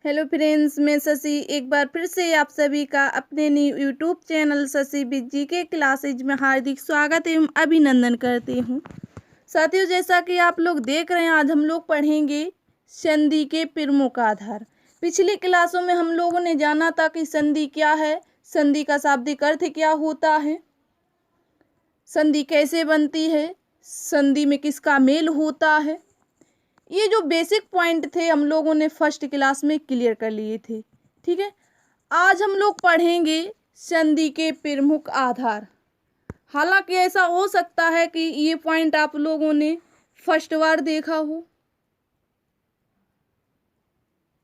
Hello friends, मैं शशि एक बार फिर से आप सभी का अपने new YouTube channel Shashi with GK classes में हार्दिक स्वागत एवं अभिनंदन करती हूँ। साथियों, जैसा कि आप लोग देख रहे हैं, आज हम लोग पढ़ेंगे संधि के प्रमुख आधार। पिछली क्लासों में हम लोगों ने जाना था कि संधि क्या है, संधि का शाब्दिक अर्थ क्या होता है, संधि कैसे बनती है, संधि में किसका मेल होता है। ये जो बेसिक पॉइंट थे हम लोगों ने फर्स्ट क्लास में क्लियर कर लिए थे। ठीक है, आज हम लोग पढ़ेंगे संधि के प्रमुख आधार। हालांकि ऐसा हो सकता है कि ये पॉइंट आप लोगों ने फर्स्ट बार देखा हो,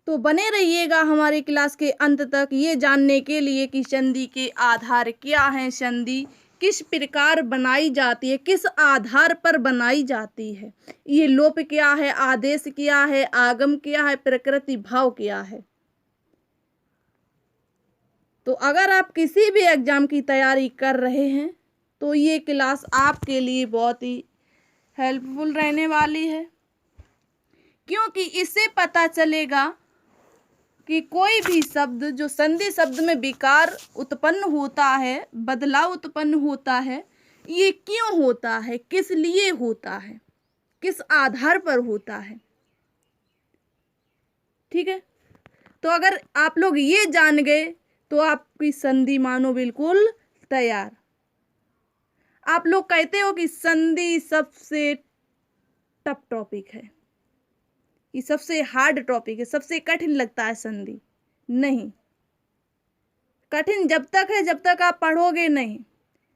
तो बने रहिएगा हमारी क्लास के अंत तक ये जानने के लिए कि संधि के आधार क्या हैं, संधि किस प्रकार बनाई जाती है, किस आधार पर बनाई जाती है, ये लोप क्या है, आदेश क्या है, आगम क्या है, प्रकृति भाव क्या है। तो अगर आप किसी भी एग्जाम की तैयारी कर रहे हैं तो ये क्लास आपके लिए बहुत ही हेल्पफुल रहने वाली है, क्योंकि इससे पता चलेगा कि कोई भी शब्द जो संधि शब्द में विकार उत्पन्न होता है, बदलाव उत्पन्न होता है, ये क्यों होता है, किस लिए होता है, किस आधार पर होता है। ठीक है, तो अगर आप लोग ये जान गए तो आपकी संधि मानो बिल्कुल तैयार। आप लोग कहते हो कि संधि सबसे टफ टॉपिक है, ये सबसे हार्ड टॉपिक है, सबसे कठिन लगता है संधि। नहीं, कठिन जब तक है जब तक आप पढ़ोगे नहीं।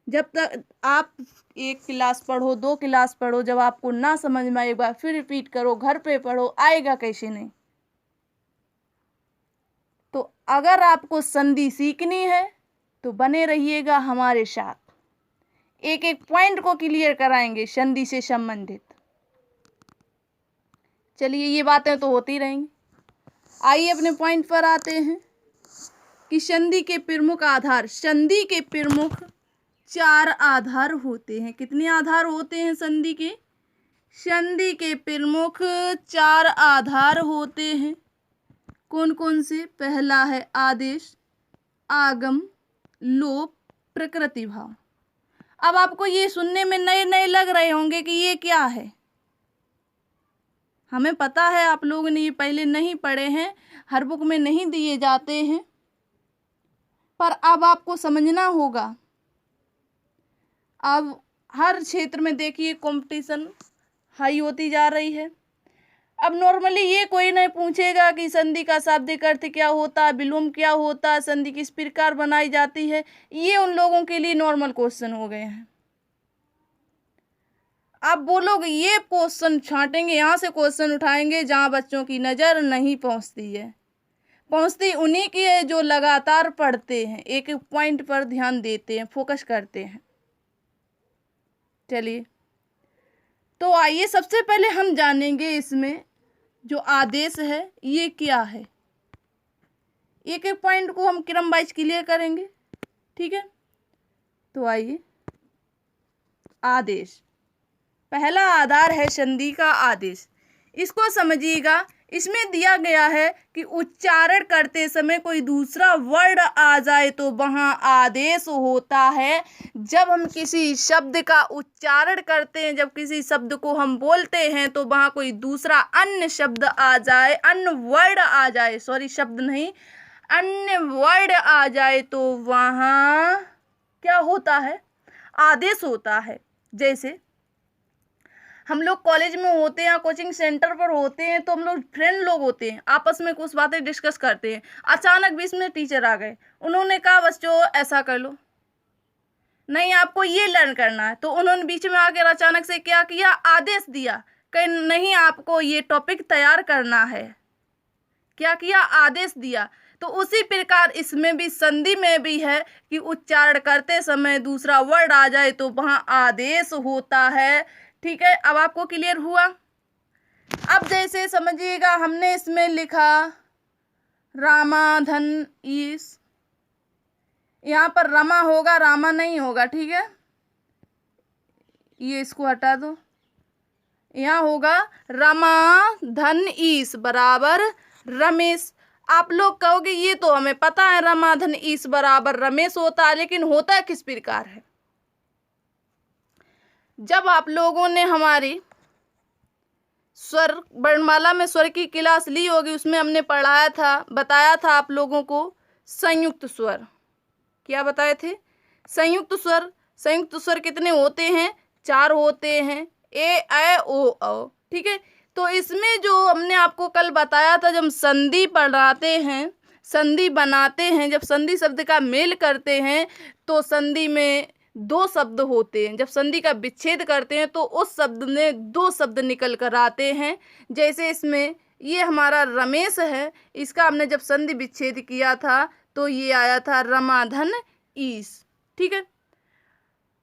जब तक आप एक क्लास पढ़ो, दो क्लास पढ़ो, जब आपको ना समझ में आए एक बार फिर रिपीट करो, घर पे पढ़ो, आएगा कैसे नहीं। तो अगर आपको संधि सीखनी है तो बने रहिएगा हमारे साथ, एक एक पॉइंट को क्लियर कराएंगे संधि से संबंधित। चलिए, ये बातें तो होती रहेंगी, आइए अपने पॉइंट पर आते हैं कि संधि के प्रमुख आधार। संधि के प्रमुख 4 आधार होते हैं। कितने आधार होते हैं संधि के? संधि के प्रमुख 4 आधार होते हैं। कौन कौन से? पहला है आदेश, आगम, लोप, प्रकृति भाव। अब आपको ये सुनने में नए नए लग रहे होंगे कि ये क्या है। हमें पता है आप लोगों ने ये पहले नहीं पढ़े हैं, हर बुक में नहीं दिए जाते हैं, पर अब आपको समझना होगा। अब हर क्षेत्र में देखिए कंपटीशन हाई होती जा रही है। अब नॉर्मली ये कोई नहीं पूछेगा कि संधि का शाब्दिक अर्थ क्या होता है, विलोम क्या होता है, संधि किस प्रकार बनाई जाती है। ये उन लोगों के लिए नॉर्मल क्वेश्चन हो गए हैं। आप बोलोगे ये क्वेश्चन छांटेंगे, यहाँ से क्वेश्चन उठाएंगे जहाँ बच्चों की नज़र नहीं पहुँचती है। पहुँचती उन्हीं की है जो लगातार पढ़ते हैं, एक एक पॉइंट पर ध्यान देते हैं, फोकस करते हैं। चलिए, तो आइए सबसे पहले हम जानेंगे इसमें जो आदेश है ये क्या है। एक एक पॉइंट को हम क्रम वाइज क्लियर करेंगे। ठीक है, तो आइए। आदेश, पहला आधार है संधि का आदेश। इसको समझिएगा, इसमें दिया गया है कि उच्चारण करते समय कोई दूसरा वर्ड आ जाए तो वहाँ आदेश होता है। जब हम किसी शब्द का उच्चारण करते हैं, जब किसी शब्द को हम बोलते हैं तो वहाँ कोई दूसरा अन्य शब्द आ जाए, अन्य वर्ड आ जाए, सॉरी शब्द नहीं, अन्य वर्ड आ जाए तो वहाँ क्या होता है? आदेश होता है। जैसे हम लोग कॉलेज में होते हैं, कोचिंग सेंटर पर होते हैं, तो हम लोग फ्रेंड लोग होते हैं, आपस में कुछ बातें डिस्कस करते हैं। अचानक बीच में टीचर आ गए, उन्होंने कहा बच्चों ऐसा कर लो, नहीं आपको ये लर्न करना है। तो उन्होंने बीच में आकर अचानक से क्या किया? आदेश दिया कि नहीं आपको ये टॉपिक तैयार करना है। क्या किया? आदेश दिया। तो उसी प्रकार इसमें भी, संधि में भी है कि उच्चारण करते समय दूसरा वर्ड आ जाए तो वहाँ आदेश होता है। ठीक है, अब आपको क्लियर हुआ। अब जैसे समझिएगा, हमने इसमें लिखा रामाधन ईश, यहाँ पर रमा होगा, रामा नहीं होगा। ठीक है, ये इसको हटा दो, यहाँ होगा रामाधन ईश बराबर रमेश। आप लोग कहोगे ये तो हमें पता है रमाधन ईस बराबर रमेश होता है, लेकिन होता किस प्रकार है? जब आप लोगों ने हमारी स्वर वर्णमाला में स्वर की क्लास ली होगी, उसमें हमने पढ़ाया था, बताया था आप लोगों को संयुक्त स्वर। क्या बताए थे? संयुक्त स्वर। संयुक्त स्वर कितने होते हैं? 4 होते हैं, ए ऐ ओ औ। ठीक है, तो इसमें जो हमने आपको कल बताया था, जब हम संधि पढ़ाते हैं, संधि बनाते हैं, जब संधि शब्द का मेल करते हैं तो संधि में 2 शब्द होते हैं। जब संधि का विच्छेद करते हैं तो उस शब्द में 2 शब्द निकल कर आते हैं। जैसे इसमें ये हमारा रमेश है, इसका हमने जब संधि विच्छेद किया था तो ये आया था रमाधन ईस। ठीक है,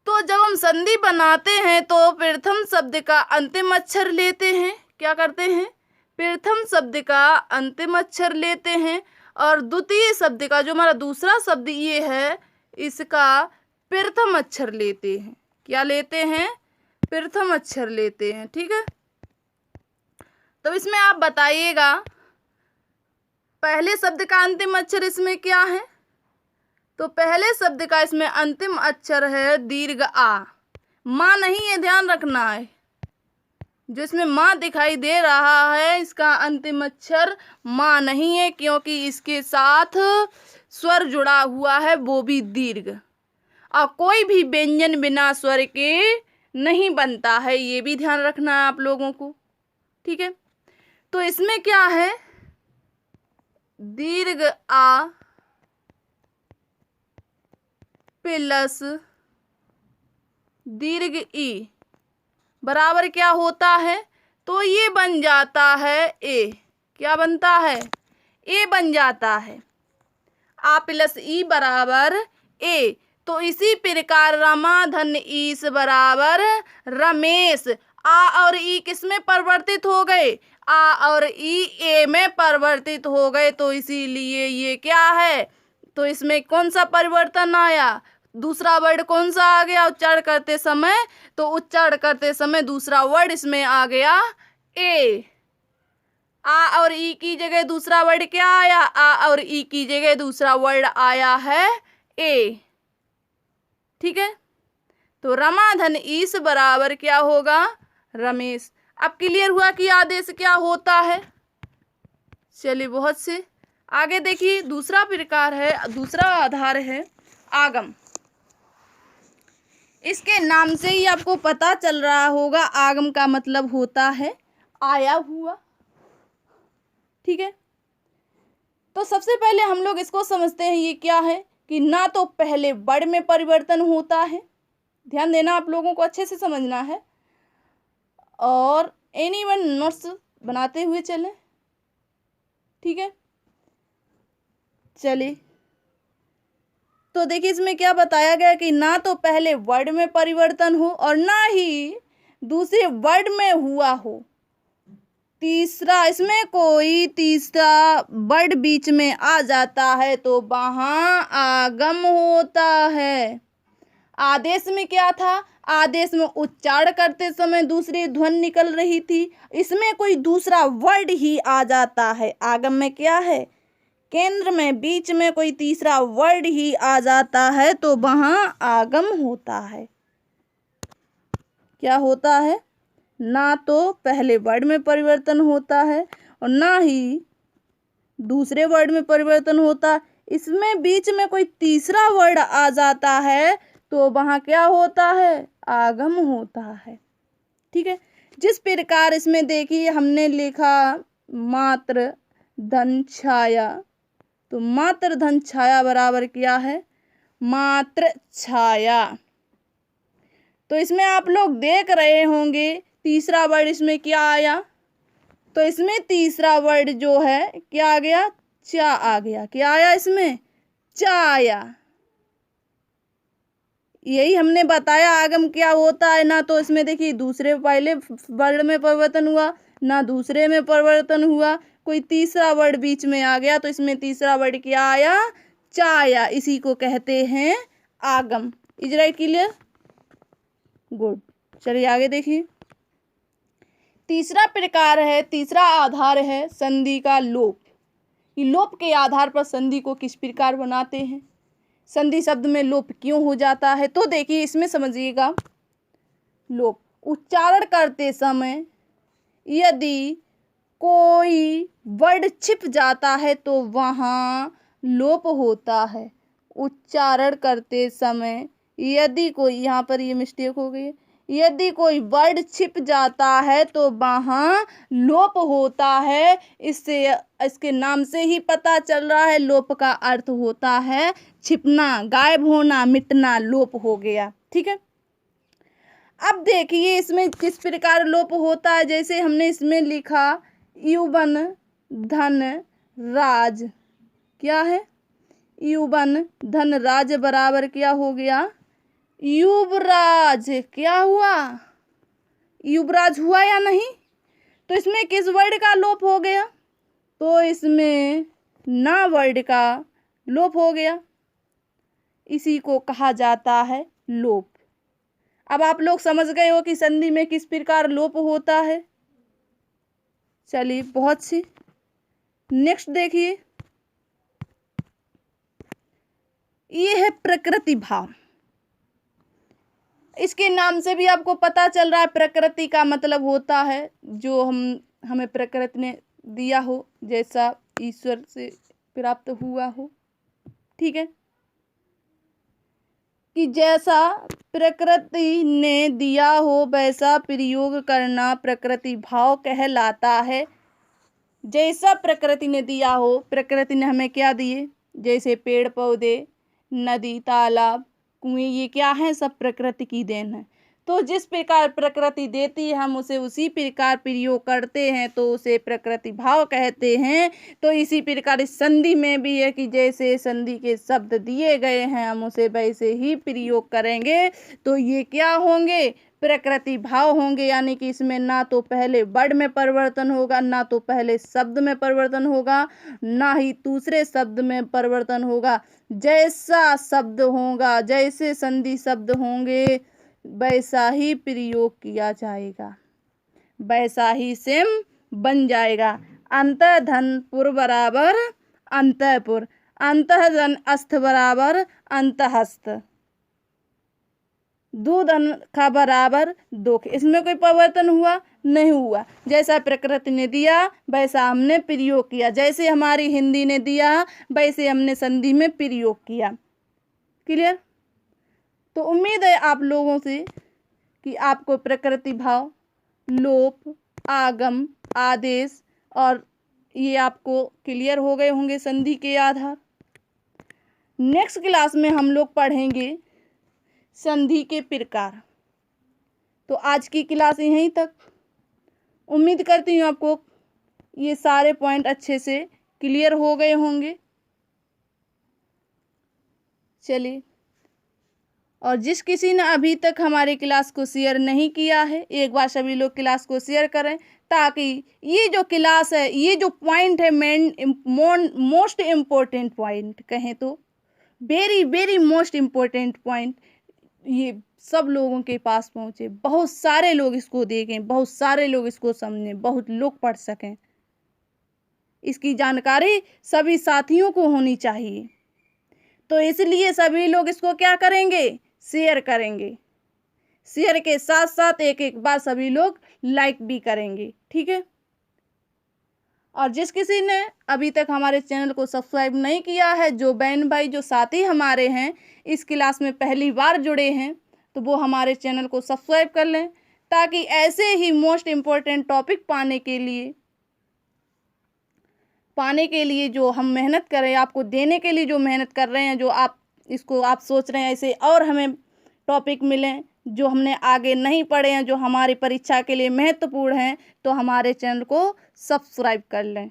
तो जब हम संधि बनाते हैं तो प्रथम शब्द का अंतिम अक्षर लेते हैं। क्या करते हैं? प्रथम शब्द का अंतिम अक्षर लेते हैं और द्वितीय शब्द का, जो हमारा दूसरा शब्द ये है, इसका प्रथम अक्षर लेते हैं। क्या लेते हैं? प्रथम अक्षर लेते हैं। ठीक है, तो इसमें आप बताइएगा पहले शब्द का अंतिम अक्षर इसमें क्या है? तो पहले शब्द का इसमें अंतिम अक्षर है दीर्घ आ। माँ नहीं है, ध्यान रखना है। जो इसमें माँ दिखाई दे रहा है, इसका अंतिम अक्षर माँ नहीं है, क्योंकि इसके साथ स्वर जुड़ा हुआ है, वो भी दीर्घ। और कोई भी व्यंजन बिना स्वर के नहीं बनता है, ये भी ध्यान रखना है आप लोगों को। ठीक है, तो इसमें क्या है? दीर्घ आ प्लस दीर्घ ई बराबर क्या होता है? तो ये बन जाता है ए। क्या बनता है? ए बन जाता है। आ प्लस ई बराबर ए। तो इसी प्रकार रमाधन ईस बराबर रमेश। आ और ई किस में परिवर्तित हो गए? आ और ई ए में परिवर्तित हो गए, तो इसीलिए ये क्या है? तो इसमें कौन सा परिवर्तन आया? दूसरा वर्ड कौन सा आ गया उच्चारण करते समय? तो उच्चारण करते समय दूसरा वर्ड इसमें आ गया ए। आ और ई की जगह दूसरा वर्ड क्या आया? आ और ई की जगह दूसरा वर्ड आया है ए। ठीक है, तो रमाधन ईस बराबर क्या होगा? रमेश। अब क्लियर हुआ कि आदेश क्या होता है? चलिए, बहुत से आगे देखिए। दूसरा प्रकार है, दूसरा आधार है आगम। इसके नाम से ही आपको पता चल रहा होगा, आगम का मतलब होता है आया हुआ। ठीक है, तो सबसे पहले हम लोग इसको समझते हैं, ये क्या है कि ना तो पहले वर्ड में परिवर्तन होता है, ध्यान देना, आप लोगों को अच्छे से समझना है, और एनीवन नोट्स बनाते हुए चलें। ठीक है, चलिए, तो देखिए इसमें क्या बताया गया कि ना तो पहले वर्ड में परिवर्तन हो और ना ही दूसरे वर्ड में हुआ हो। तीसरा, इसमें कोई तीसरा वर्ड बीच में आ जाता है तो वहाँ आगम होता है। आदेश में क्या था? आदेश में उच्चारण करते समय दूसरी ध्वनि निकल रही थी, इसमें कोई दूसरा वर्ड ही आ जाता है। आगम में क्या है? केंद्र में बीच में कोई तीसरा वर्ड ही आ जाता है तो वहाँ आगम होता है। क्या होता है? ना तो पहले वर्ड में परिवर्तन होता है और ना ही दूसरे वर्ड में परिवर्तन होता है, इसमें बीच में कोई तीसरा वर्ड आ जाता है तो वहाँ क्या होता है? आगम होता है। ठीक है, जिस प्रकार इसमें देखिए हमने लिखा मात्र धन छाया, तो मात्र धन छाया बराबर क्या है? मात्र छाया। तो इसमें आप लोग देख रहे होंगे तीसरा वर्ड इसमें क्या आया? तो इसमें तीसरा वर्ड जो है क्या आ गया? चा आ गया। क्या आया इसमें? चा आया। यही हमने बताया आगम क्या होता है। ना तो इसमें देखिए दूसरे पहले वर्ड में परिवर्तन हुआ, ना दूसरे में परिवर्तन हुआ, कोई तीसरा वर्ड बीच में आ गया, तो इसमें तीसरा वर्ड क्या आया? चा आया। इसी को कहते हैं आगम। Is right clear? गुड। चलिए आगे देखिए। तीसरा प्रकार है, तीसरा आधार है संधि का लोप। कि लोप के आधार पर संधि को किस प्रकार बनाते हैं, संधि शब्द में लोप क्यों हो जाता है। तो देखिए इसमें समझिएगा, लोप उच्चारण करते समय यदि कोई वर्ड छिप जाता है तो वहाँ लोप होता है। उच्चारण करते समय यदि कोई, यहाँ पर ये मिस्टेक हो गई है, यदि कोई वर्ड छिप जाता है तो वहाँ लोप होता है। इससे इसके नाम से ही पता चल रहा है, लोप का अर्थ होता है छिपना, गायब होना, मिटना, लोप हो गया। ठीक है, अब देखिए इसमें किस प्रकार लोप होता है। जैसे हमने इसमें लिखा युवन धन राज, क्या है, युवन धन राज बराबर क्या हो गया, युवराज। क्या हुआ, युवराज हुआ या नहीं। तो इसमें किस वर्ड का लोप हो गया, तो इसमें ना वर्ड का लोप हो गया। इसी को कहा जाता है लोप। अब आप लोग समझ गए हो कि संधि में किस प्रकार लोप होता है। चलिए बहुत सी, नेक्स्ट देखिए, ये है प्रकृति भाव। इसके नाम से भी आपको पता चल रहा है, प्रकृति का मतलब होता है जो हमें प्रकृति ने दिया हो, जैसा ईश्वर से प्राप्त हुआ हो। ठीक है, कि जैसा प्रकृति ने दिया हो वैसा प्रयोग करना प्रकृति भाव कहलाता है। जैसा प्रकृति ने दिया हो, प्रकृति ने हमें क्या दिए, जैसे पेड़ पौधे, नदी, तालाब, कुएं, ये क्या है, सब प्रकृति की देन है। तो जिस प्रकार प्रकृति देती है हम उसे उसी प्रकार प्रयोग करते हैं, तो उसे प्रकृति भाव कहते हैं। तो इसी प्रकार इस संधि में भी है कि जैसे संधि के शब्द दिए गए हैं हम उसे वैसे ही प्रयोग करेंगे। तो ये क्या होंगे, प्रकृति भाव होंगे। यानी कि इसमें ना तो पहले वर्ड में परिवर्तन होगा, ना तो पहले शब्द में परिवर्तन होगा, ना ही दूसरे शब्द में परिवर्तन होगा। जैसा शब्द होगा, जैसे संधि शब्द होंगे वैसा ही प्रयोग किया जाएगा, वैसा ही सेम बन जाएगा। अंतः धन पुर बराबर अंतःपुर, अंतः धन अस्थ बराबर अंतहस्थ, दो धन का बराबर दुख। इसमें कोई परिवर्तन हुआ नहीं हुआ। जैसा प्रकृति ने दिया वैसा हमने प्रयोग किया, जैसे हमारी हिंदी ने दिया वैसे हमने संधि में प्रयोग किया। क्लियर। तो उम्मीद है आप लोगों से कि आपको प्रकृति भाव, लोप, आगम, आदेश और ये आपको क्लियर हो गए होंगे संधि के आधार। नेक्स्ट क्लास में हम लोग पढ़ेंगे संधि के प्रकार। तो आज की क्लास यहीं तक। उम्मीद करती हूँ आपको ये सारे पॉइंट अच्छे से क्लियर हो गए होंगे। चलिए, और जिस किसी ने अभी तक हमारी क्लास को शेयर नहीं किया है, एक बार सभी लोग क्लास को शेयर करें, ताकि ये जो क्लास है, ये जो पॉइंट है मोस्ट इम्पोर्टेंट पॉइंट कहें तो, very very most important point, ये सब लोगों के पास पहुँचे, बहुत सारे लोग इसको देखें, बहुत सारे लोग इसको समझें, बहुत लोग पढ़ सकें। इसकी जानकारी सभी साथियों को होनी चाहिए। तो इसलिए सभी लोग इसको क्या करेंगे, शेयर करेंगे। शेयर के साथ साथ एक एक बार सभी लोग लाइक भी करेंगे। ठीक है। और जिस किसी ने अभी तक हमारे चैनल को सब्सक्राइब नहीं किया है, जो बहन भाई, जो साथी हमारे हैं इस क्लास में पहली बार जुड़े हैं, तो वो हमारे चैनल को सब्सक्राइब कर लें, ताकि ऐसे ही मोस्ट इम्पोर्टेंट टॉपिक पाने के लिए जो हम मेहनत कर रहे हैं, आपको देने के लिए जो मेहनत कर रहे हैं, जो आप इसको आप सोच रहे हैं ऐसे और हमें टॉपिक मिलें जो हमने आगे नहीं पढ़े हैं, जो हमारी परीक्षा के लिए महत्वपूर्ण हैं, तो हमारे चैनल को सब्सक्राइब कर लें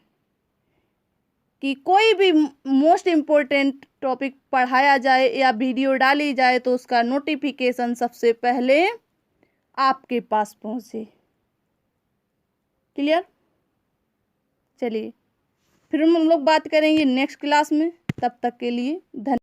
कि कोई भी मोस्ट इम्पोर्टेंट टॉपिक पढ़ाया जाए या वीडियो डाली जाए तो उसका नोटिफिकेशन सबसे पहले आपके पास पहुँचे। क्लियर। चलिए, फिर हम लोग बात करेंगे नेक्स्ट क्लास में। तब तक के लिए धन्यवाद।